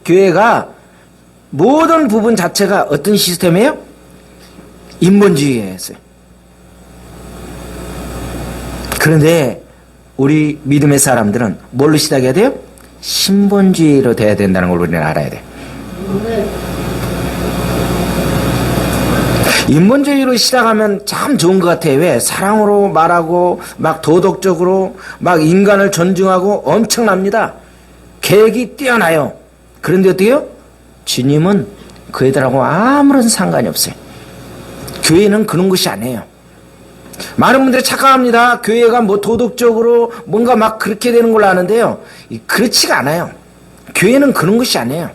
교회가 모든 부분 자체가 어떤 시스템이에요? 인본주의였어요. 그런데 우리 믿음의 사람들은 뭘로 시작해야 돼요? 신본주의로 돼야 된다는 걸 우리는 알아야 돼. 인본주의로 시작하면 참 좋은 것 같아요. 왜? 사랑으로 말하고 막 도덕적으로 막 인간을 존중하고 엄청납니다. 계획이 뛰어나요. 그런데 어때요? 주님은 그 애들하고 아무런 상관이 없어요. 교회는 그런 것이 아니에요. 많은 분들이 착각합니다. 교회가 뭐 도덕적으로 뭔가 막 그렇게 되는 걸로 아는데요. 그렇지가 않아요. 교회는 그런 것이 아니에요.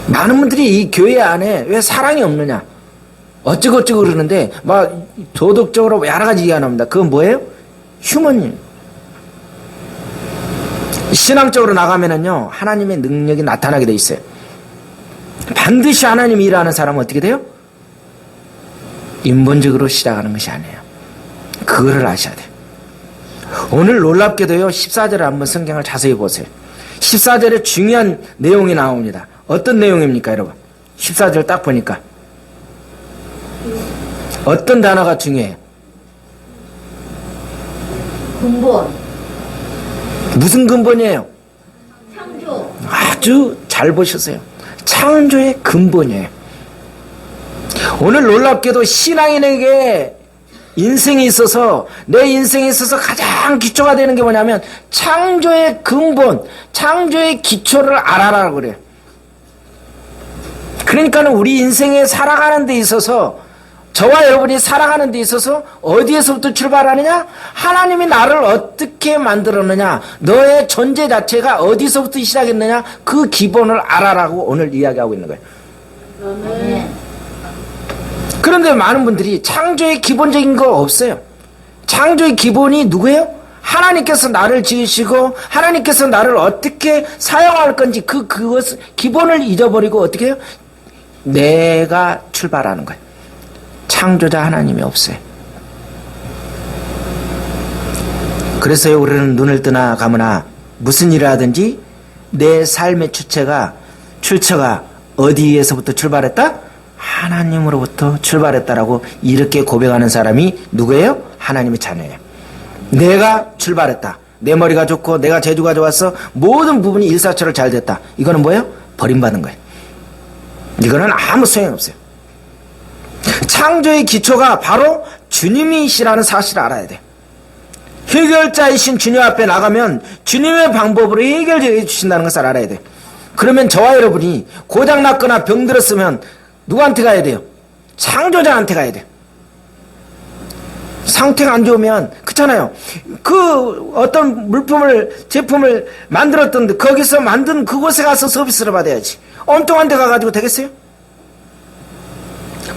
많은 분들이 이 교회 안에 왜 사랑이 없느냐, 어쩌고저쩌고 그러는데 막 도덕적으로 여러 가지 얘기 안 합니다. 그건 뭐예요? 휴먼이에요. 신앙적으로 나가면은요, 하나님의 능력이 나타나게 돼 있어요. 반드시 하나님이 일하는 사람은 어떻게 돼요? 인본적으로 시작하는 것이 아니에요. 그거를 아셔야 돼요. 오늘 놀랍게도요, 14절을 한번 성경을 자세히 보세요. 14절에 중요한 내용이 나옵니다. 어떤 내용입니까, 여러분? 14절 딱 보니까 어떤 단어가 중요해요? 근본. 무슨 근본이에요? 창조. 아주 잘 보셨어요. 창조의 근본이에요. 오늘 놀랍게도 신앙인에게 인생에 있어서, 내 인생에 있어서 가장 기초가 되는 게 뭐냐면 창조의 근본, 창조의 기초를 알아라고 그래요. 그러니까 우리 인생에 살아가는 데 있어서, 저와 여러분이 살아가는 데 있어서 어디에서부터 출발하느냐? 하나님이 나를 어떻게 만들었느냐? 너의 존재 자체가 어디서부터 시작했느냐? 그 기본을 알아라고 오늘 이야기하고 있는 거예요. 아멘. 그런데 많은 분들이 창조의 기본적인 거 없어요. 창조의 기본이 누구예요? 하나님께서 나를 지으시고 하나님께서 나를 어떻게 사용할 건지 그것을 기본을 잊어버리고 어떻게 해요? 내가 출발하는 거예요. 창조자 하나님이 없어요. 그래서요, 우리는 눈을 뜨나 감으나 무슨 일을 하든지 내 삶의 출처가 어디에서부터 출발했다? 하나님으로부터 출발했다라고 이렇게 고백하는 사람이 누구예요? 하나님의 자녀예요. 내가 출발했다. 내 머리가 좋고 내가 재주가 좋아서 모든 부분이 일사천리로 잘 됐다. 이거는 뭐예요? 버림받은 거예요. 이거는 아무 소용이 없어요. 창조의 기초가 바로 주님이시라는 사실을 알아야 돼요. 해결자이신 주님 앞에 나가면 주님의 방법으로 해결해 주신다는 것을 알아야 돼요. 그러면 저와 여러분이 고장났거나 병들었으면 누구한테 가야 돼요? 창조자한테 가야 돼요. 상태가 안 좋으면, 그렇잖아요. 그 어떤 제품을 만들었던데 거기서 만든 그곳에 가서 서비스를 받아야지. 엉뚱한 데 가가지고 되겠어요?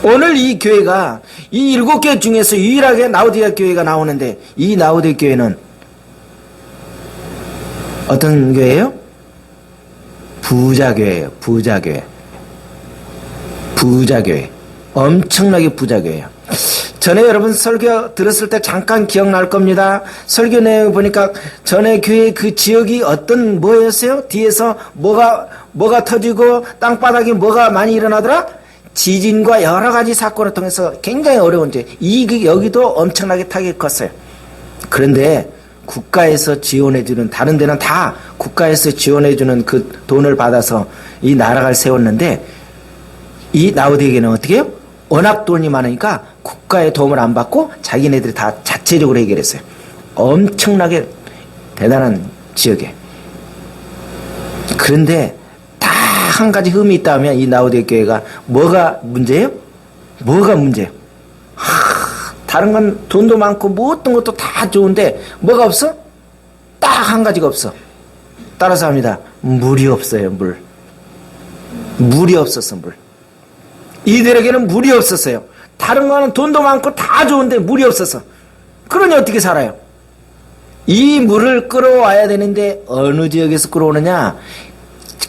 오늘 이 교회가 이 7개 중에서 유일하게 라오디게아 교회가 나오는데, 이 라오디게아 교회는 어떤 교회예요? 부자교회예요. 부자교회. 엄청나게 부자교회예요. 전에 여러분 설교 들었을 때 잠깐 기억날 겁니다. 설교 내용 보니까 전에 교회 그 지역이 어떤 뭐였어요? 뒤에서 뭐가 터지고 땅바닥에 뭐가 많이 일어나더라? 지진과 여러 가지 사건을 통해서 굉장히 어려운 여기도 엄청나게 타격이 컸어요. 그런데 국가에서 지원해주는, 다른 데는 다 국가에서 지원해주는 그 돈을 받아서 이 나라를 세웠는데, 이 라오디게아는 어떻게 해요? 워낙 돈이 많으니까 국가의 도움을 안 받고 자기네들이 다 자체적으로 해결했어요. 엄청나게 대단한 지역에. 그런데 다 한 가지 흠이 있다면 이 라오디게아 교회가 뭐가 문제예요? 다른 건 돈도 많고 뭐 어떤 것도 다 좋은데 뭐가 없어? 딱 한 가지가 없어. 따라서 합니다. 물이 없어요. 물이 없었어. 이들에게는 물이 없었어요. 다른 거는 돈도 많고 다 좋은데 물이 없었어. 그러니 어떻게 살아요? 이 물을 끌어와야 되는데 어느 지역에서 끌어오느냐?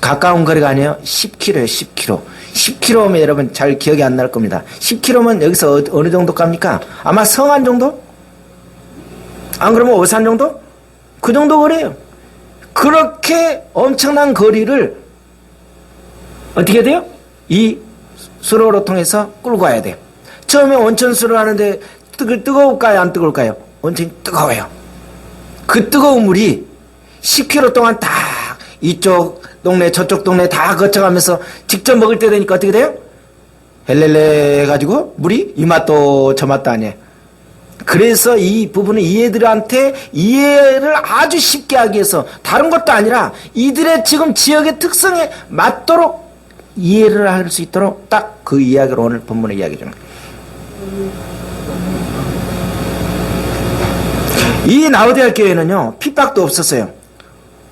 가까운 거리가 아니에요. 10km예요. 10km. 10km면 여러분 잘 기억이 안 날 겁니다. 10km면 여기서 어느 정도 갑니까? 아마 성안 정도? 안 그러면 오산 정도? 그 정도 거리예요. 그렇게 엄청난 거리를 어떻게 돼요? 이 수로로 통해서 끌고 와야 돼요. 처음에 온천수를 하는데 뜨거울까요? 안 뜨거울까요? 온천이 뜨거워요. 그 뜨거운 물이 10km 동안 다 이쪽 동네 저쪽 동네 다 거쳐가면서 직접 먹을 때 되니까 어떻게 돼요? 헬렐레 해가지고 물이 이 맛도 저 맛도 아니에요. 그래서 이 부분은 이애들한테 이해를 아주 쉽게 하기 위해서 다른 것도 아니라 이들의 지금 지역의 특성에 맞도록 이해를 할 수 있도록 딱 그 이야기를 오늘 본문에 이야기해 주는 거예요. 이 나우디아 교회는요 핍박도 없었어요.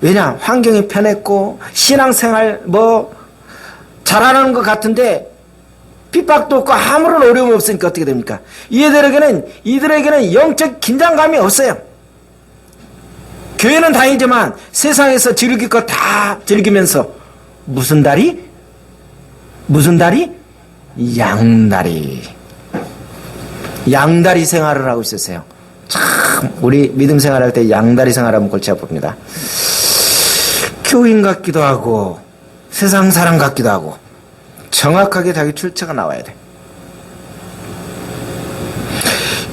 왜냐? 환경이 편했고 신앙생활 잘하는 것 같은데 핍박도 없고 아무런 어려움이 없으니까 어떻게 됩니까? 이들에게는 영적 긴장감이 없어요. 교회는 다니지만 세상에서 즐길 거 다 즐기면서 무슨 다리? 양다리 생활을 하고 있었어요. 참 우리 믿음 생활할 때 양다리 생활하면 골치 아픕니다. 교인 같기도 하고 세상 사람 같기도 하고 정확하게 자기 출처가 나와야 돼.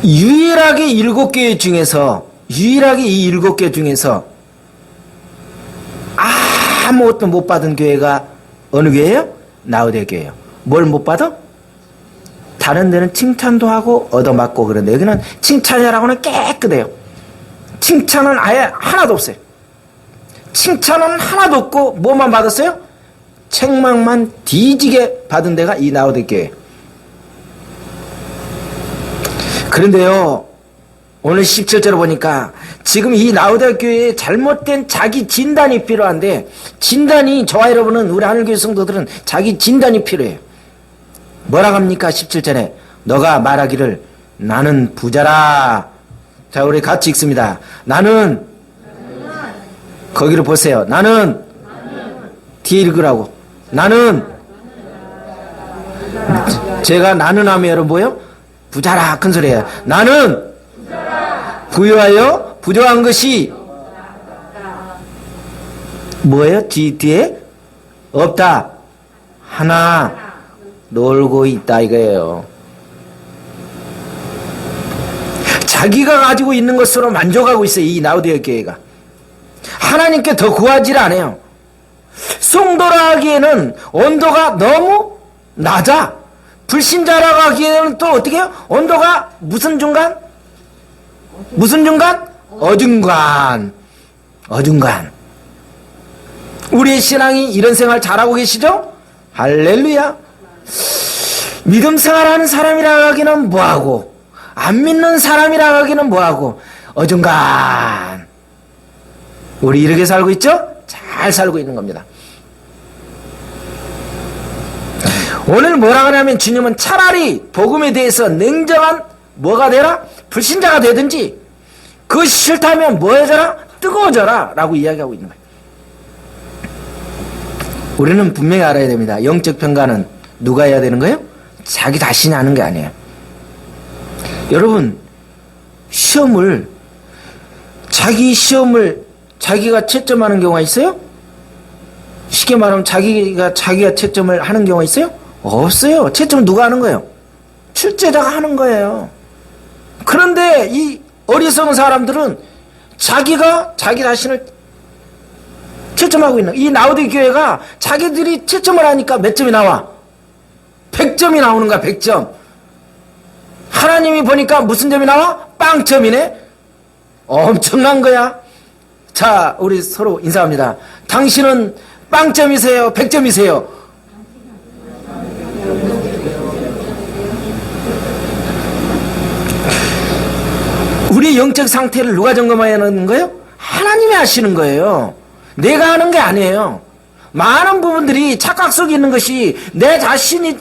유일하게 이 7개 중에서 아무것도 못 받은 교회가 어느 교회예요? 나우디아 교회예요. 뭘 못 받아? 다른 데는 칭찬도 하고 얻어맞고 그런데 여기는 칭찬이라고는 깨끗해요. 칭찬은 아예 하나도 없어요. 칭찬은 하나도 없고 뭐만 받았어요? 책망만 뒤지게 받은 데가 이 나우디아 교회. 그런데요 오늘 17절을 보니까 지금 이 나우디아 교회에 잘못된 자기 진단이 필요한데, 진단이 저와 여러분은 우리 하늘교회 성도들은 자기 진단이 필요해요. 뭐라고 합니까? 17절에 너가 말하기를 나는 부자라. 자 우리 같이 읽습니다. 나는 거기를 보세요. 나는 뒤에 읽으라고. 나는 제가 나는 하면 여러분 뭐예요? 부자라 큰 소리예요. 나는 부유하여 부족한 것이 뭐예요? 뒤에 없다. 하나 놀고 있다 이거예요. 자기가 가지고 있는 것으로 만족하고 있어요. 이 나우디아 교회가 하나님께 더 구하지 않아요. 성도라 하기에는 온도가 너무 낮아. 불신자라고 하기에는 또 어떻게 해요? 온도가 무슨 중간? 어중간. 우리의 신앙이 이런 생활 잘하고 계시죠? 할렐루야. 믿음 생활하는 사람이라고 하기는 뭐하고 안 믿는 사람이라고 하기는 뭐하고 어중간. 우리 이렇게 살고 있죠? 잘 살고 있는 겁니다. 오늘 뭐라 하냐면 주님은 차라리 복음에 대해서 냉정한 뭐가 되라? 불신자가 되든지 그것이 싫다면 뭐 해줘라? 뜨거워져라 라고 이야기하고 있는 거예요. 우리는 분명히 알아야 됩니다. 영적 평가는 누가 해야 되는 거예요? 자기 자신이 하는 게 아니에요. 여러분 시험을 자기가 채점하는 경우가 있어요? 쉽게 말하면 자기가 채점을 하는 경우가 있어요? 없어요. 채점을 누가 하는 거예요? 출제자가 하는 거예요. 그런데 이 어리석은 사람들은 자기가 자기 자신을 채점하고 있는, 이 나우디아 교회가 자기들이 채점을 하니까 몇 점이 나와? 100점이 나오는 거야. 100점. 하나님이 보니까 무슨 점이 나와? 빵점이네. 엄청난 거야. 자 우리 서로 인사합니다. 당신은 빵점이세요? 100점이세요? 우리의 영적 상태를 누가 점검하는 거예요? 하나님이 하시는 거예요. 내가 하는 게 아니에요. 많은 부분들이 착각 속에 있는 것이 내 자신이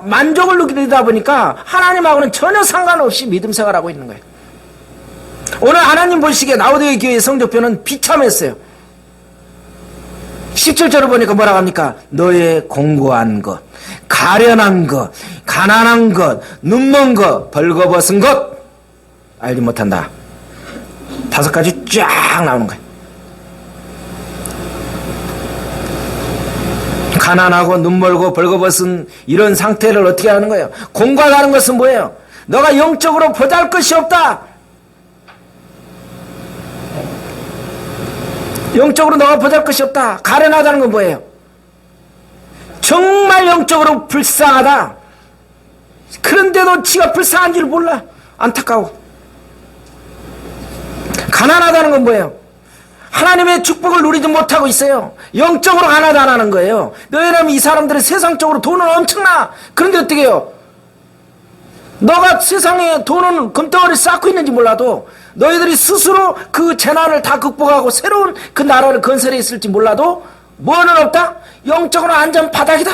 만족을 느끼다 보니까 하나님하고는 전혀 상관없이 믿음 생활하고 있는 거예요. 오늘 하나님 보시기에 나우디아 교회의 성적표는 비참했어요. 17절을 보니까 뭐라고 합니까? 너의 공고한 것, 가련한 것, 가난한 것, 눈먼 것, 벌거벗은 것 알지 못한다. 5가지 쫙 나오는 거예요. 가난하고 눈멀고 벌거벗은 이런 상태를 어떻게 하는 거예요? 공부하는 것은 뭐예요? 너가 영적으로 보잘것이 없다. 영적으로 너가 보잘것이 없다. 가련하다는 건 뭐예요? 정말 영적으로 불쌍하다. 그런데도 지가 불쌍한 줄 몰라. 안타까워. 가난하다는 건 뭐예요? 하나님의 축복을 누리지 못하고 있어요. 영적으로 가난하다는 거예요. 너희라면 이 사람들은 세상적으로 돈은 엄청나. 그런데 어떻게 해요? 너가 세상에 돈은 금덩어리 쌓고 있는지 몰라도 너희들이 스스로 그 재난을 다 극복하고 새로운 그 나라를 건설해 있을지 몰라도 뭐는 없다? 영적으로 안전 바닥이다.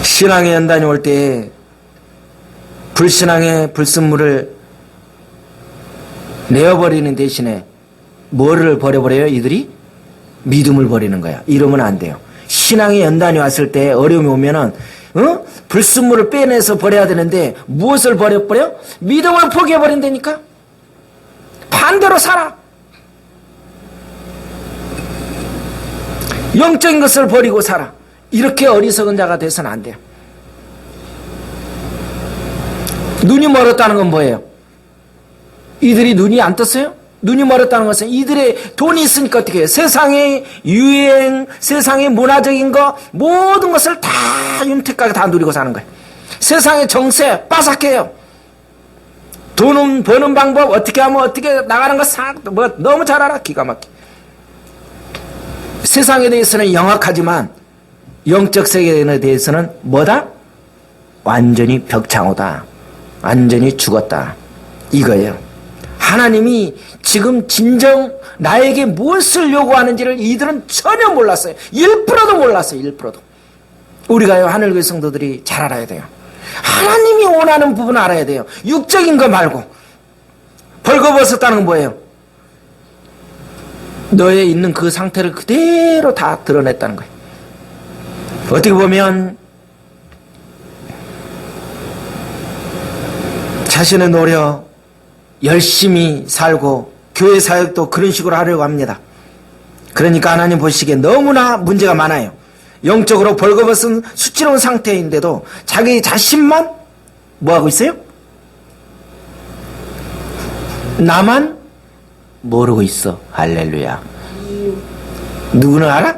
신앙의 연단이 올 때 불신앙의 불순물을 내어버리는 대신에 뭐를 버려버려요? 이들이? 믿음을 버리는 거야. 이러면 안 돼요. 신앙의 연단이 왔을 때 어려움이 오면은 불순물을 빼내서 버려야 되는데 무엇을 버려버려? 믿음을 포기해버린다니까. 반대로 살아. 영적인 것을 버리고 살아. 이렇게 어리석은 자가 돼서는 안 돼요. 눈이 멀었다는 건 뭐예요? 이들이 눈이 안 떴어요? 눈이 멀었다는 것은 이들의 돈이 있으니까 어떻게 해요? 세상의 유행, 세상의 문화적인 거 모든 것을 다 윤택하게 다 누리고 사는 거예요. 세상의 정세 빠삭해요. 돈은 버는 방법 어떻게 하면 어떻게 나가는 거 뭐 너무 잘 알아. 기가 막히게. 세상에 대해서는 영악하지만 영적 세계에 대해서는 뭐다? 완전히 벽창호다. 완전히 죽었다. 이거예요. 하나님이 지금 진정 나에게 무엇을 요구하는지를 이들은 전혀 몰랐어요. 1%도 몰랐어요. 1%도. 우리가요, 하늘교회 성도들이 잘 알아야 돼요. 하나님이 원하는 부분을 알아야 돼요. 육적인 거 말고. 벌거벗었다는 건 뭐예요? 너에 있는 그 상태를 그대로 다 드러냈다는 거예요. 어떻게 보면 자신의 노력, 열심히 살고 교회 사역도 그런 식으로 하려고 합니다. 그러니까 하나님 보시기에 너무나 문제가 많아요. 영적으로 벌거벗은 수치로운 상태인데도 자기 자신만 뭐하고 있어요? 나만 모르고 있어. 할렐루야. 누구는 알아?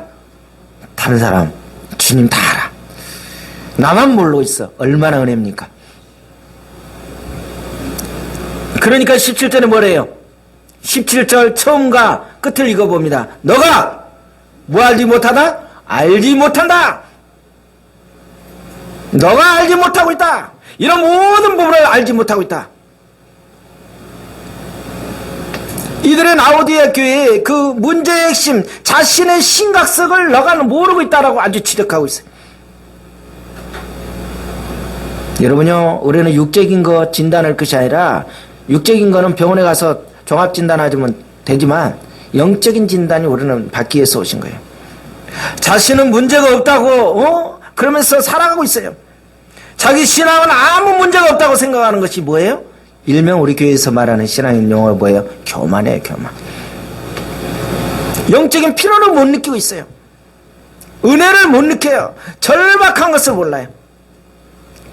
다른 사람, 주님 다 알아. 나만 모르고 있어. 얼마나 은혜입니까? 그러니까 17절에 뭐래요? 17절 처음과 끝을 읽어봅니다. 너가 뭐 알지 못하다? 알지 못한다. 너가 알지 못하고 있다. 이런 모든 부분을 알지 못하고 있다. 이들의 라오디아 교회의 그 문제의 핵심, 자신의 심각성을 너가 모르고 있다라고 아주 지적하고 있어요. 여러분요, 우리는 육적인 거 진단할 것이 아니라 육적인 거는 병원에 가서 종합 진단하면 되지만 영적인 진단이 우리는 받기 위해서 오신 거예요. 자신은 문제가 없다고 그러면서 살아가고 있어요. 자기 신앙은 아무 문제가 없다고 생각하는 것이 뭐예요? 일명 우리 교회에서 말하는 신앙인 용어가 뭐예요? 교만이에요. 교만. 영적인 필요를 못 느끼고 있어요. 은혜를 못 느껴요. 절박한 것을 몰라요.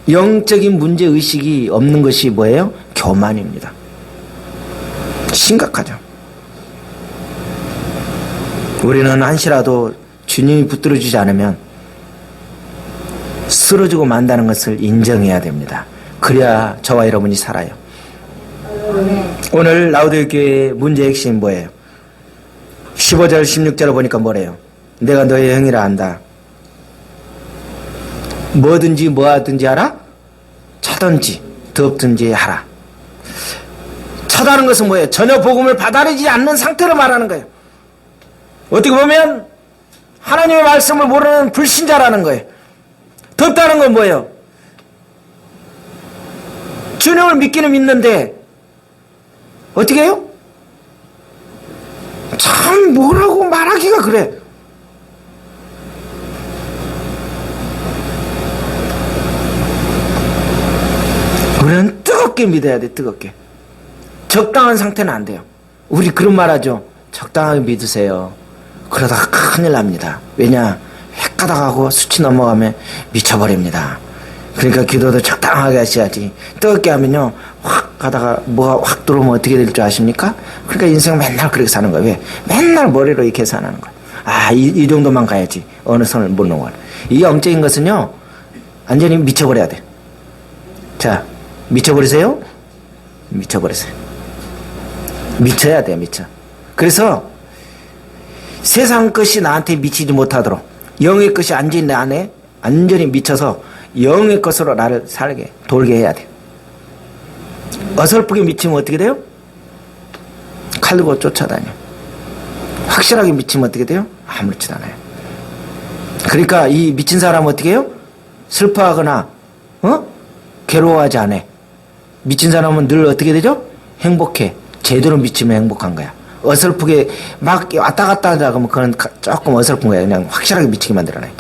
영적인 문제의식이 없는 것이 뭐예요? 교만입니다. 심각하죠. 우리는 한시라도 주님이 붙들어주지 않으면 쓰러지고 만다는 것을 인정해야 됩니다. 그래야 저와 여러분이 살아요. 오늘 라우디오 교회의 문제의 핵심이 뭐예요? 15절 16절을 보니까 뭐래요? 내가 너의 형이라 한다. 뭐든지 뭐하든지 하라? 차든지 덥든지 하라. 차다는 것은 뭐예요? 전혀 복음을 받아들이지 않는 상태로 말하는 거예요. 어떻게 보면 하나님의 말씀을 모르는 불신자라는 거예요. 덥다는 건 뭐예요? 주님을 믿기는 믿는데 어떻게 해요? 참 뭐라고 말하기가 그래. 우리는 뜨겁게 믿어야 돼. 뜨겁게. 적당한 상태는 안 돼요. 우리 그런 말 하죠. 적당하게 믿으세요. 그러다가 큰일 납니다. 왜냐? 획 가다가고 수치 넘어가면 미쳐버립니다. 그러니까 기도도 적당하게 하셔야지. 뜨겁게 하면요, 확 가다가 뭐가 확 들어오면 어떻게 될 줄 아십니까? 그러니까 인생 맨날 그렇게 사는 거예요. 왜? 맨날 머리로 이렇게 사는 거예요. 아, 이 정도만 가야지. 어느 선을 못 넘어가. 이 영적인 것은요, 완전히 미쳐버려야 돼. 자, 미쳐버리세요? 미쳐버리세요. 미쳐야 돼요, 미쳐. 그래서 세상 것이 나한테 미치지 못하도록 영의 것이 완전히 내 안에 완전히 미쳐서 영의 것으로 나를 살게 돌게 해야 돼. 어설프게 미치면 어떻게 돼요? 칼 들고 쫓아다녀. 확실하게 미치면 어떻게 돼요? 아무렇지도 않아요. 그러니까 이 미친 사람은 어떻게 해요? 슬퍼하거나 괴로워하지 않아. 미친 사람은 늘 어떻게 되죠? 행복해. 제대로 미치면 행복한 거야. 어설프게 막 왔다 갔다 하다 그러면 그건 조금 어설픈 거야. 그냥 확실하게 미치게 만들어놔요.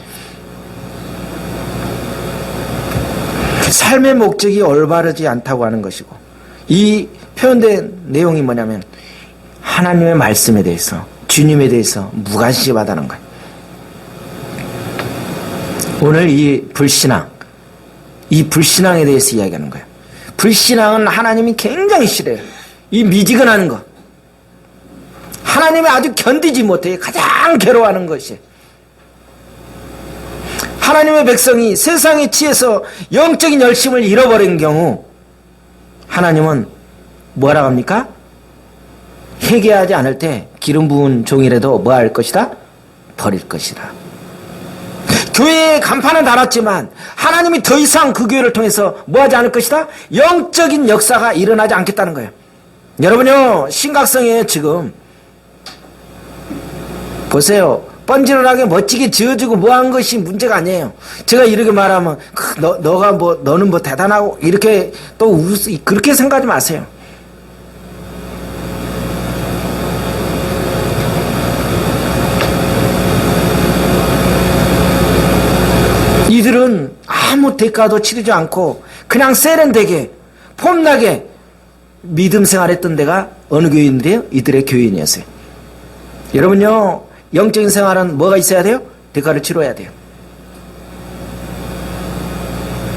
삶의 목적이 올바르지 않다고 하는 것이고, 이 표현된 내용이 뭐냐면 하나님의 말씀에 대해서, 주님에 대해서 무관심하다는 거예요. 오늘 이 불신앙, 이 불신앙에 대해서 이야기하는 거예요. 불신앙은 하나님이 굉장히 싫어요. 이 미지근하는 것, 하나님이 아주 견디지 못해 가장 괴로워하는 것이, 하나님의 백성이 세상에 취해서 영적인 열심을 잃어버린 경우 하나님은 뭐라고 합니까? 회개하지 않을 때 기름 부은 종이라도 뭐 할 것이다? 버릴 것이다. 교회에 간판은 달았지만 하나님이 더 이상 그 교회를 통해서 뭐 하지 않을 것이다? 영적인 역사가 일어나지 않겠다는 거예요. 여러분요, 심각성이에요. 지금 보세요. 뻔질하게 멋지게 지어주고 뭐 한 것이 문제가 아니에요. 제가 이렇게 말하면 너는 뭐 대단하고 이렇게 또 그렇게 생각하지 마세요. 이들은 아무 대가도 치르지 않고 그냥 세련되게 폼나게 믿음 생활했던 데가 어느 교회인데요? 이들의 교인이었어요. 여러분요, 영적인 생활은 뭐가 있어야 돼요? 대가를 치러야 돼요.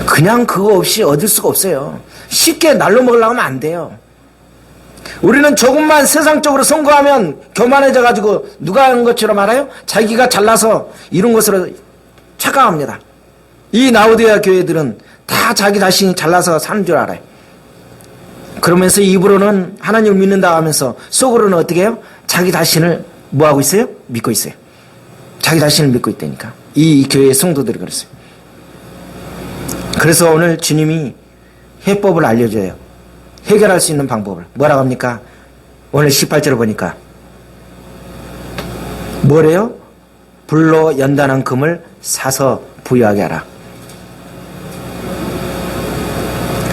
그냥 그거 없이 얻을 수가 없어요. 쉽게 날로 먹으려고 하면 안 돼요. 우리는 조금만 세상적으로 성공하면 교만해져 가지고 누가 한 것처럼 알아요? 자기가 잘나서 이룬 것으로 착각합니다. 이 라오디게아 교회들은 다 자기 자신이 잘나서 사는 줄 알아요. 그러면서 입으로는 하나님을 믿는다 하면서 속으로는 어떻게 해요? 자기 자신을 뭐 하고 있어요? 믿고 있어요. 자기 자신을 믿고 있다니까. 이 교회의 성도들이 그랬어요. 그래서 오늘 주님이 해법을 알려줘요. 해결할 수 있는 방법을. 뭐라고 합니까? 오늘 18절을 보니까 뭐래요? 불로 연단한 금을 사서 부유하게 하라.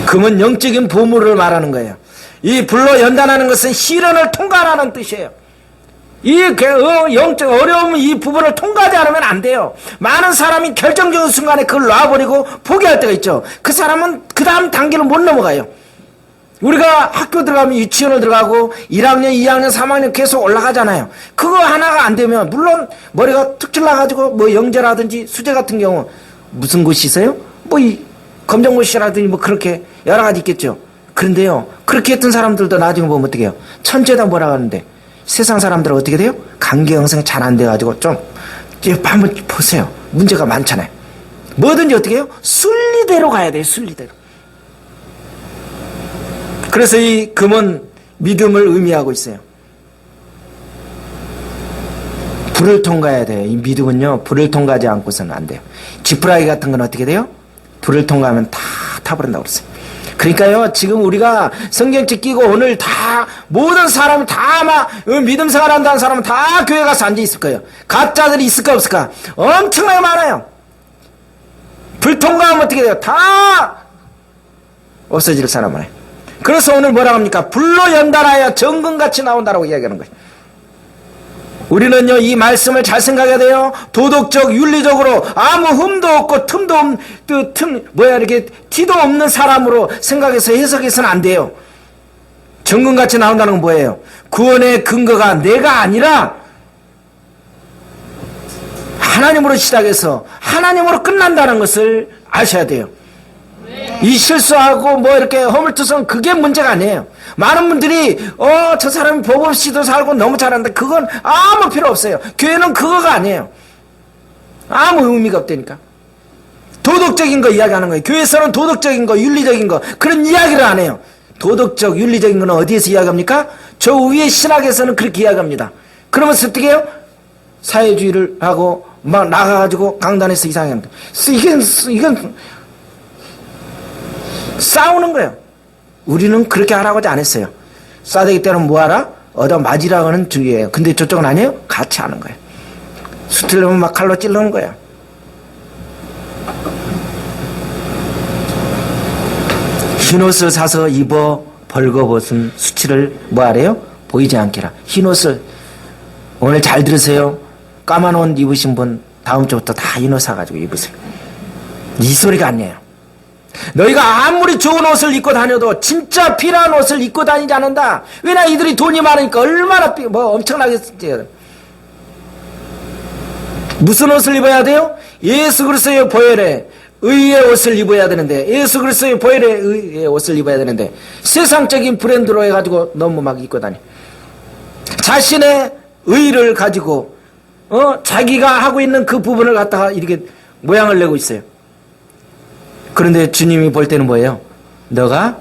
금은 영적인 보물을 말하는 거예요. 이 불로 연단하는 것은 시련을 통과하라는 뜻이에요. 이 영적 어려움, 이 부분을 통과하지 않으면 안 돼요. 많은 사람이 결정적인 순간에 그걸 놔버리고 포기할 때가 있죠. 그 사람은 그 다음 단계를 못 넘어가요. 우리가 학교 들어가면 유치원을 들어가고 1학년, 2학년, 3학년 계속 올라가잖아요. 그거 하나가 안 되면, 물론 머리가 툭 찔러가지고 뭐 영재라든지 수재 같은 경우 무슨 곳이 있어요? 뭐 이 검정고시라든지 뭐 그렇게 여러 가지 있겠죠. 그런데요, 그렇게 했던 사람들도 나중에 보면 어떻게 해요? 천재다 뭐라 하는데 세상 사람들은 어떻게 돼요? 관계 형성 잘 안 돼가지고 좀 한번 보세요. 문제가 많잖아요. 뭐든지 어떻게 해요? 순리대로 가야 돼요. 순리대로. 그래서 이 금은 믿음을 의미하고 있어요. 불을 통과해야 돼요. 이 믿음은요, 불을 통과하지 않고서는 안 돼요. 지푸라기 같은 건 어떻게 돼요? 불을 통과하면 다 타버린다고 그랬어요. 그러니까요, 지금 우리가 성경책 끼고 오늘 다 모든 사람이 다 아마 믿음 생활한다는 사람은 다 교회 가서 앉아 있을 거예요. 가짜들이 있을까 없을까? 엄청나게 많아요. 불 통과하면 어떻게 돼요? 다 없어질 사람 많아요. 그래서 오늘 뭐라고 합니까? 불로 연단하여 정금같이 나온다라고 이야기하는 거예요. 우리는요, 이 말씀을 잘 생각해야 돼요. 도덕적, 윤리적으로 아무 흠도 없고 이렇게 티도 없는 사람으로 생각해서 해석해서는 안 돼요. 정금같이 나온다는 건 뭐예요? 구원의 근거가 내가 아니라 하나님으로 시작해서 하나님으로 끝난다는 것을 아셔야 돼요. 이 실수하고 뭐 이렇게 허물투성 그게 문제가 아니에요. 많은 분들이 저 사람이 복 없이도 살고 너무 잘한다. 그건 아무 필요 없어요. 교회는 그거가 아니에요. 아무 의미가 없다니까. 도덕적인 거 이야기하는 거예요. 교회에서는 도덕적인 거, 윤리적인 거 그런 이야기를 안 해요. 도덕적, 윤리적인 거는 어디에서 이야기합니까? 저 위에 신학에서는 그렇게 이야기합니다. 그러면서 어떻게 해요? 사회주의를 하고 막 나가가지고 강단에서 이상하게 합니다. 이건 싸우는 거예요. 우리는 그렇게 하라고 하지 않았어요. 싸대기 때는 뭐하라? 얻어 맞으라고 하는 주의예요. 근데 저쪽은 아니에요? 같이 하는 거예요. 수틀려면 막 칼로 찔르는 거예요. 흰옷을 사서 입어 벌거벗은 수치를 뭐하래요? 보이지 않게라. 흰옷을 오늘 잘 들으세요. 까만 옷 입으신 분 다음 주부터 다 흰옷 사가지고 입으세요. 이 소리가 아니에요. 너희가 아무리 좋은 옷을 입고 다녀도 진짜 필요한 옷을 입고 다니지 않는다. 왜냐 이들이 돈이 많으니까 얼마나 엄청나게 무슨 옷을 입어야 돼요? 예수 그리스도의 보혈에 의의 옷을 입어야 되는데 예수 그리스도의 보혈에 의의 옷을 입어야 되는데 세상적인 브랜드로 해가지고 너무 막 입고 다니. 자신의 의를 가지고 자기가 하고 있는 그 부분을 갖다가 이렇게 모양을 내고 있어요. 그런데 주님이 볼 때는 뭐예요? 너가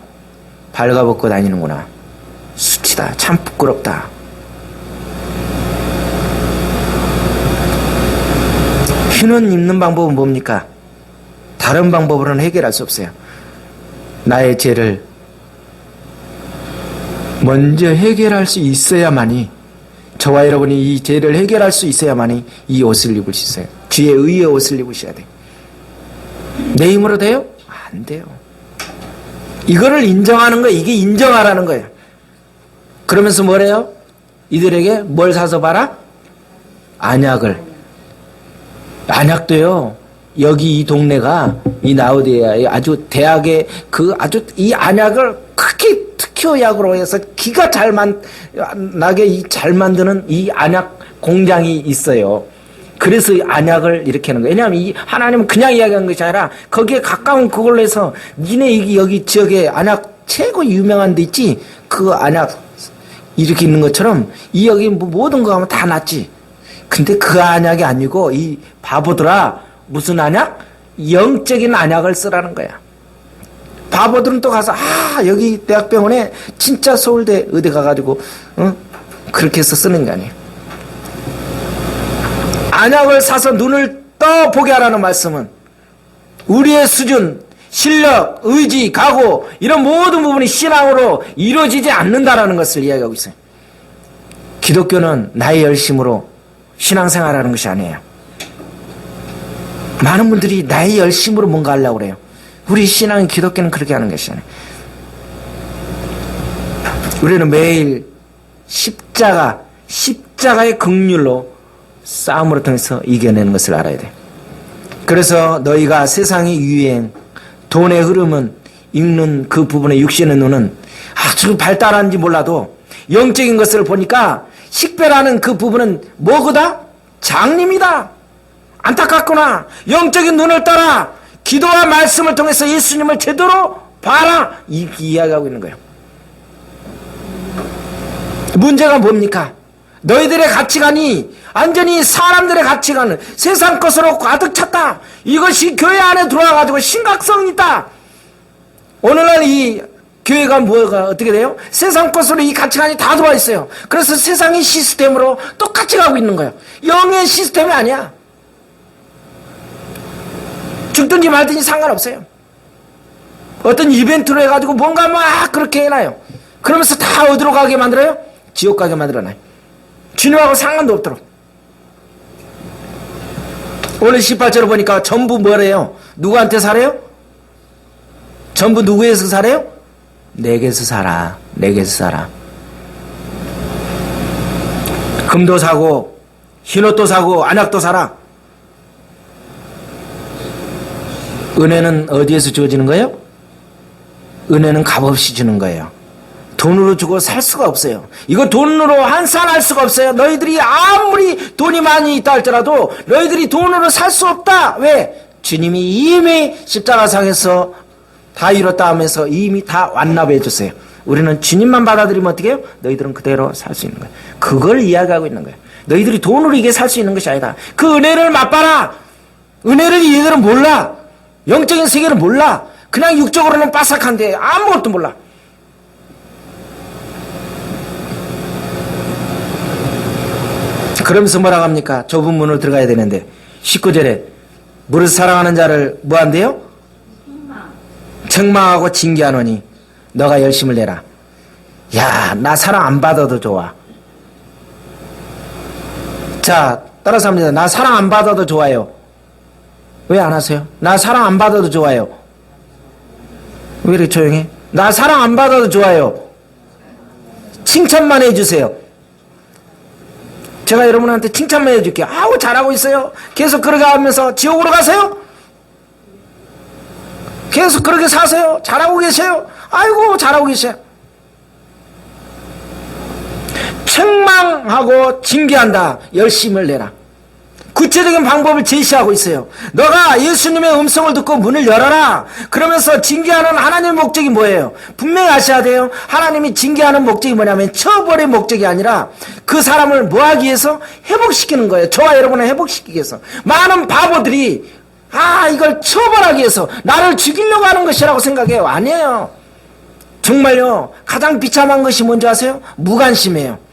발가벗고 다니는구나. 수치다. 참 부끄럽다. 흰옷 입는 방법은 뭡니까? 다른 방법으로는 해결할 수 없어요. 나의 죄를 먼저 해결할 수 있어야만이, 저와 여러분이 이 죄를 해결할 수 있어야만이 이 옷을 입을 수 있어요. 주의 의의 옷을 입으셔야 돼요. 내 힘으로 돼요? 안 돼요. 이거를 인정하는 거예요. 이게 인정하라는 거예요. 그러면서 뭐래요? 이들에게 뭘 사서 봐라? 안약을. 안약도요. 여기 이 동네가 이 나우디아의 아주 대학의 이 안약을 크게 특효약으로 해서 기가 나게 잘 만드는 이 안약 공장이 있어요. 그래서 이 안약을 이렇게 하는 거예요. 왜냐하면 이 하나님은 그냥 이야기한 것이 아니라 거기에 가까운 그걸로 해서 니네 여기 지역에 안약 최고 유명한 데 있지? 그 안약 이렇게 있는 것처럼 이 여기 모든 거 하면 다 낫지. 근데 그 안약이 아니고 이 바보들아 무슨 안약? 영적인 안약을 쓰라는 거야. 바보들은 또 가서 여기 대학병원에 진짜 서울대 의대 가가지고 그렇게 해서 쓰는 게 아니에요. 안약을 사서 눈을 떠 보게 하라는 말씀은 우리의 수준, 실력, 의지, 각오 이런 모든 부분이 신앙으로 이루어지지 않는다라는 것을 이야기하고 있어요. 기독교는 나의 열심으로 신앙생활하는 것이 아니에요. 많은 분들이 나의 열심으로 뭔가 하려고 그래요. 우리 신앙 기독교는 그렇게 하는 것이 아니에요. 우리는 매일 십자가의 긍휼로 싸움으로 통해서 이겨내는 것을 알아야 돼. 그래서 너희가 세상의 유행, 돈의 흐름은 읽는 그 부분의 육신의 눈은 아주 발달한지 몰라도 영적인 것을 보니까 식별하는 그 부분은 뭐고다? 장님이다. 안타깝구나. 영적인 눈을 따라 기도와 말씀을 통해서 예수님을 제대로 봐라. 이렇게 이야기하고 있는 거예요. 문제가 뭡니까? 너희들의 가치관이 완전히 사람들의 가치관은 세상 것으로 가득 찼다. 이것이 교회 안에 들어와가지고 심각성이 있다. 오늘날 이 교회가 뭐가 어떻게 돼요? 세상 것으로 이 가치관이 다 들어와 있어요. 그래서 세상의 시스템으로 똑같이 가고 있는 거예요. 영의 시스템이 아니야. 죽든지 말든지 상관없어요. 어떤 이벤트로 해가지고 뭔가 막 그렇게 해놔요. 그러면서 다 어디로 가게 만들어요? 지옥 가게 만들어놔요. 주님하고 상관도 없도록. 오늘 18절을 보니까 전부 뭐래요? 누구한테 살아요? 전부 누구에서 살아요? 내게서 살아. 내게서 살아. 금도 사고 흰옷도 사고 안약도 사라. 은혜는 어디에서 주어지는 거예요? 은혜는 값없이 주는 거예요. 돈으로 주고 살 수가 없어요. 이거 돈으로 환산할 수가 없어요. 너희들이 아무리 돈이 많이 있다 할지라도 너희들이 돈으로 살 수 없다. 왜? 주님이 이미 십자가상에서 다 이뤘다 하면서 이미 다 완납해 줬어요. 우리는 주님만 받아들이면 어떻게 해요? 너희들은 그대로 살 수 있는 거예요. 그걸 이야기하고 있는 거예요. 너희들이 돈으로 이게 살 수 있는 것이 아니다. 그 은혜를 맛봐라. 은혜를 얘들은 몰라. 영적인 세계를 몰라. 그냥 육적으로는 빠삭한데 아무것도 몰라. 그러면서 뭐라고 합니까? 좁은 문으로 들어가야 되는데 19절에 무릇 사랑하는 자를 뭐 한대요? 책망하고 징계하노니 너가 열심을 내라. 야, 나 사랑 안 받아도 좋아. 자, 따라서 합니다. 나 사랑 안 받아도 좋아요. 왜 안 하세요? 나 사랑 안 받아도 좋아요. 왜 이렇게 조용해? 나 사랑 안 받아도 좋아요. 칭찬만 해주세요. 제가 여러분한테 칭찬만 해줄게요. 아우 잘하고 있어요. 계속 그렇게 하면서 지옥으로 가세요? 계속 그렇게 사세요? 잘하고 계세요? 아이고 잘하고 계세요. 책망하고 징계한다. 열심을 내라. 구체적인 방법을 제시하고 있어요. 너가 예수님의 음성을 듣고 문을 열어라. 그러면서 징계하는 하나님의 목적이 뭐예요? 분명히 아셔야 돼요. 하나님이 징계하는 목적이 뭐냐면 처벌의 목적이 아니라 그 사람을 뭐하기 위해서? 회복시키는 거예요. 저와 여러분을 회복시키기 위해서. 많은 바보들이 이걸 처벌하기 위해서 나를 죽이려고 하는 것이라고 생각해요. 아니에요. 정말요. 가장 비참한 것이 뭔지 아세요? 무관심이에요.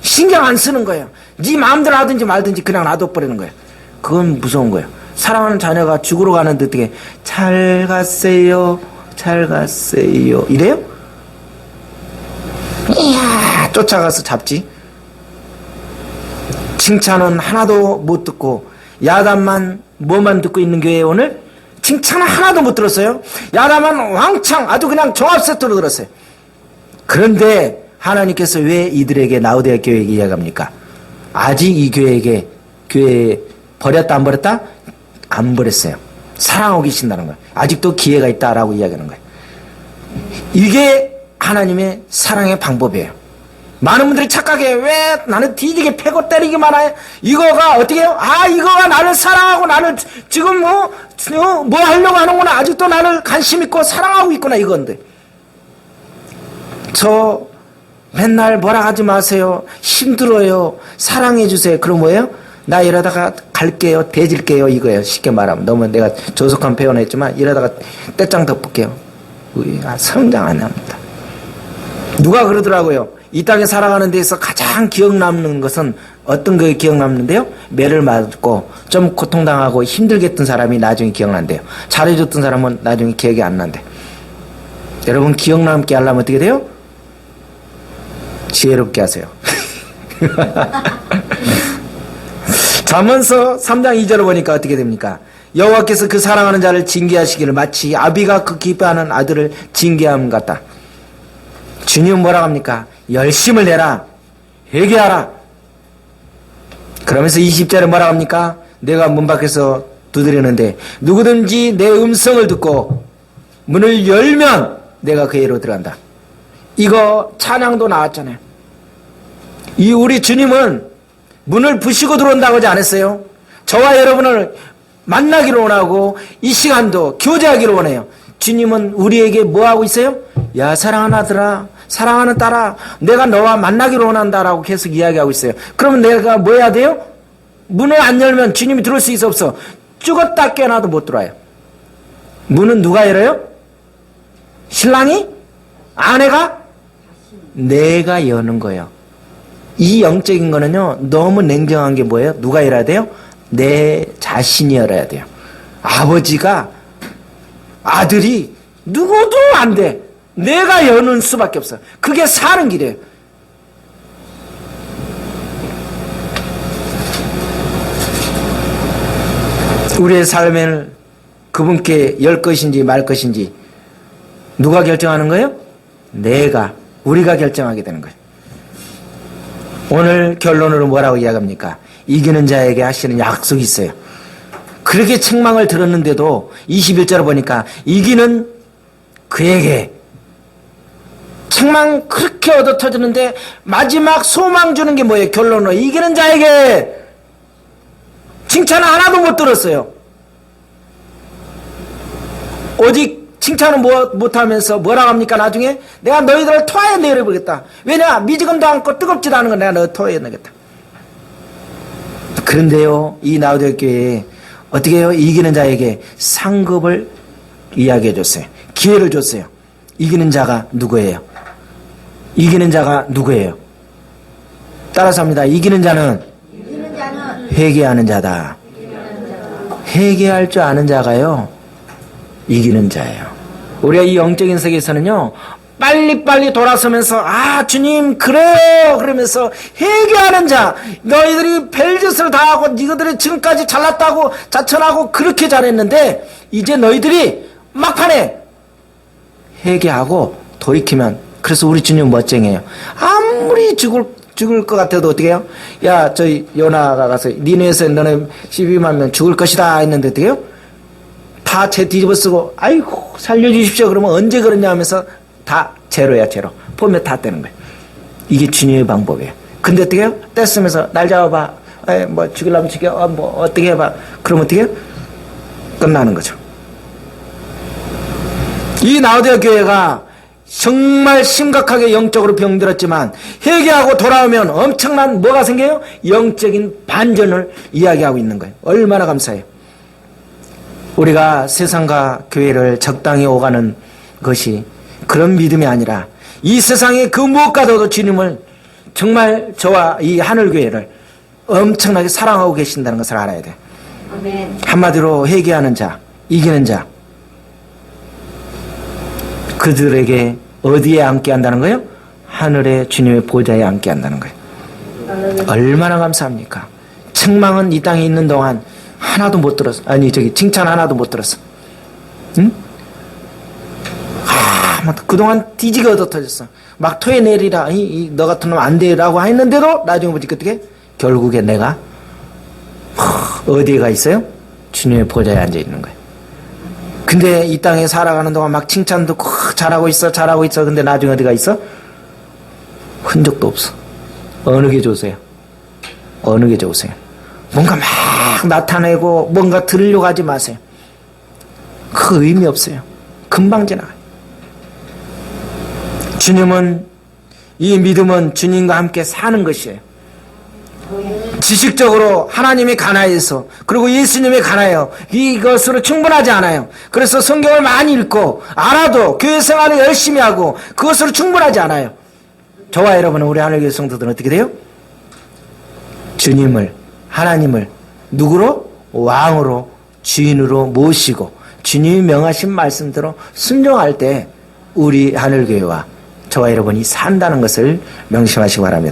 신경 안 쓰는 거예요. 네 마음대로 하든지 말든지 그냥 놔둬버리는 거예요. 그건 무서운 거예요. 사랑하는 자녀가 죽으러 가는데 어떻게 잘 갔어요, 잘 갔어요 이래요? 이야, 쫓아가서 잡지. 칭찬은 하나도 못 듣고 야단만 뭐만 듣고 있는 교회에 오늘 칭찬은 하나도 못 들었어요. 야단만 왕창 아주 그냥 종합 세트로 들었어요. 그런데 하나님께서 왜 이들에게 라우디아 교회에게 이야기합니까? 아직 이 교회에 버렸다 안 버렸다? 안 버렸어요. 사랑하고 계신다는 거예요. 아직도 기회가 있다라고 이야기하는 거예요. 이게 하나님의 사랑의 방법이에요. 많은 분들이 착각해. 왜 나는 뒤지게 패고 때리기만 해? 이거가 어떻게 해요? 이거가 나를 사랑하고 나를 지금 뭐 하려고 하는구나. 아직도 나를 관심 있고 사랑하고 있구나 이건데. 저 맨날 뭐라 하지 마세요. 힘들어요. 사랑해 주세요. 그럼 뭐예요? 나 이러다가 갈게요. 대질게요. 이거예요. 쉽게 말하면. 너무 내가 조속한 표현을 했지만 이러다가 떼짱 덮을게요. 성장 안 합니다. 누가 그러더라고요. 이 땅에 살아가는 데서 가장 기억 남는 것은 어떤 거 기억 남는데요? 매를 맞고 좀 고통당하고 힘들게 했던 사람이 나중에 기억난대요. 잘해줬던 사람은 나중에 기억이 안 난대. 여러분 기억 남게 하려면 어떻게 돼요? 지혜롭게 하세요. 잠언서 3장 2절을 보니까 어떻게 됩니까? 여호와께서 그 사랑하는 자를 징계하시기를 마치 아비가 그 기뻐하는 아들을 징계함 같다. 주님은 뭐라고 합니까? 열심을 내라. 회개하라. 그러면서 20절에 뭐라고 합니까? 내가 문 밖에서 두드리는데 누구든지 내 음성을 듣고 문을 열면 내가 그에로 들어간다. 이거 찬양도 나왔잖아요. 이 우리 주님은 문을 부시고 들어온다고 하지 않았어요? 저와 여러분을 만나기로 원하고 이 시간도 교제하기로 원해요. 주님은 우리에게 뭐 하고 있어요? 야 사랑하는 아들아, 사랑하는 딸아, 내가 너와 만나기로 원한다라고 계속 이야기하고 있어요. 그러면 내가 뭐 해야 돼요? 문을 안 열면 주님이 들어올 수 있어 없어? 죽었다 깨어나도 못 들어와요. 문은 누가 열어요? 신랑이? 아내가? 내가 여는 거예요. 이 영적인 거는요 너무 냉정한 게 뭐예요? 누가 열어야 돼요? 내 자신이 열어야 돼요. 아버지가 아들이 누구도 안 돼. 내가 여는 수밖에 없어. 그게 사는 길이에요. 우리의 삶을 그분께 열 것인지 말 것인지 누가 결정하는 거예요? 우리가 결정하게 되는 거예요. 오늘 결론으로 뭐라고 이야기합니까? 이기는 자에게 하시는 약속이 있어요. 그렇게 책망을 들었는데도 21절을 보니까 이기는 그에게 책망 그렇게 얻어 터지는데 마지막 소망 주는 게 뭐예요? 결론으로 이기는 자에게 칭찬 하나도 못 들었어요. 오직 칭찬은 못하면서 뭐라 합니까? 나중에 내가 너희들을 토하에 내려보겠다. 왜냐? 미지근도 않고 뜨겁지도 않은 건 내가 너 토하에 내겠다. 그런데요, 이 라우디게아 교회에 어떻게 해요? 이기는 자에게 상급을 이야기해 줬어요. 기회를 줬어요. 이기는 자가 누구예요? 이기는 자가 누구예요? 따라서 합니다. 이기는 자는 회개하는 자다. 회개할 줄 아는 자가요, 이기는 자예요. 우리가 이 영적인 세계에서는요, 빨리빨리 돌아서면서 아 주님 그래요 그러면서 회개하는 자, 너희들이 별짓을 다 하고 너희들이 지금까지 잘났다고 자천하고 그렇게 잘했는데 이제 너희들이 막판에 회개하고 돌이키면, 그래서 우리 주님 멋쟁이에요. 아무리 죽을 것 같아도 어떻게 해요? 야 저희 요나가 가서 니네에서 너네 12만 명 죽을 것이다 했는데 어떻게 해요? 다 제 뒤집어 쓰고 아이고 살려주십시오 그러면 언제 그러냐 하면서 다 제로야, 제로. 포맷 다 떼는 거예요. 이게 주님의 방법이에요. 근데 어떻게 해요? 떼쓰면서 날 잡아봐. 뭐 죽이려면 죽여. 뭐 어떻게 해봐. 그러면 어떻게 해요? 끝나는 거죠. 이 라우디게아 교회가 정말 심각하게 영적으로 병들었지만 회개하고 돌아오면 엄청난 뭐가 생겨요? 영적인 반전을 이야기하고 있는 거예요. 얼마나 감사해요. 우리가 세상과 교회를 적당히 오가는 것이 그런 믿음이 아니라 이 세상의 그 무엇과도 주님을 정말 저와 이 하늘교회를 엄청나게 사랑하고 계신다는 것을 알아야 돼요. 아멘. 한마디로 회개하는 자, 이기는 자, 그들에게 어디에 앉게 한다는 거예요? 하늘의 주님의 보좌에 앉게 한다는 거예요. 얼마나 감사합니까? 책망은 이 땅에 있는 동안 하나도 못 들었어. 아니 칭찬 하나도 못 들었어. 응? 그동안 뒤지게 얻어터졌어. 막 토해내리라. 너 같은 놈 안 돼라고 했는데도 나중에 보니까 어떻게? 결국에 내가 어디에 가 있어요? 주님의 보좌에 앉아 있는 거예요. 근데 이 땅에 살아가는 동안 막 칭찬 듣고 잘하고 있어. 근데 나중에 어디 가 있어? 흔적도 없어. 어느 게 좋으세요? 어느 게 좋으세요? 뭔가 막 나타내고 뭔가 들으려고 하지 마세요. 그 의미 없어요. 금방 지나가요. 주님은, 이 믿음은 주님과 함께 사는 것이에요. 지식적으로 하나님의 가나에서 그리고 예수님의 가나요, 이것으로 충분하지 않아요. 그래서 성경을 많이 읽고 알아도 교회 생활을 열심히 하고 그것으로 충분하지 않아요. 저와 여러분은, 우리 하늘교회 성도들은 어떻게 돼요? 주님을, 하나님을 누구로? 왕으로, 주인으로 모시고 주님이 명하신 말씀대로 순종할 때 우리 하늘교회와 저와 여러분이 산다는 것을 명심하시기 바랍니다.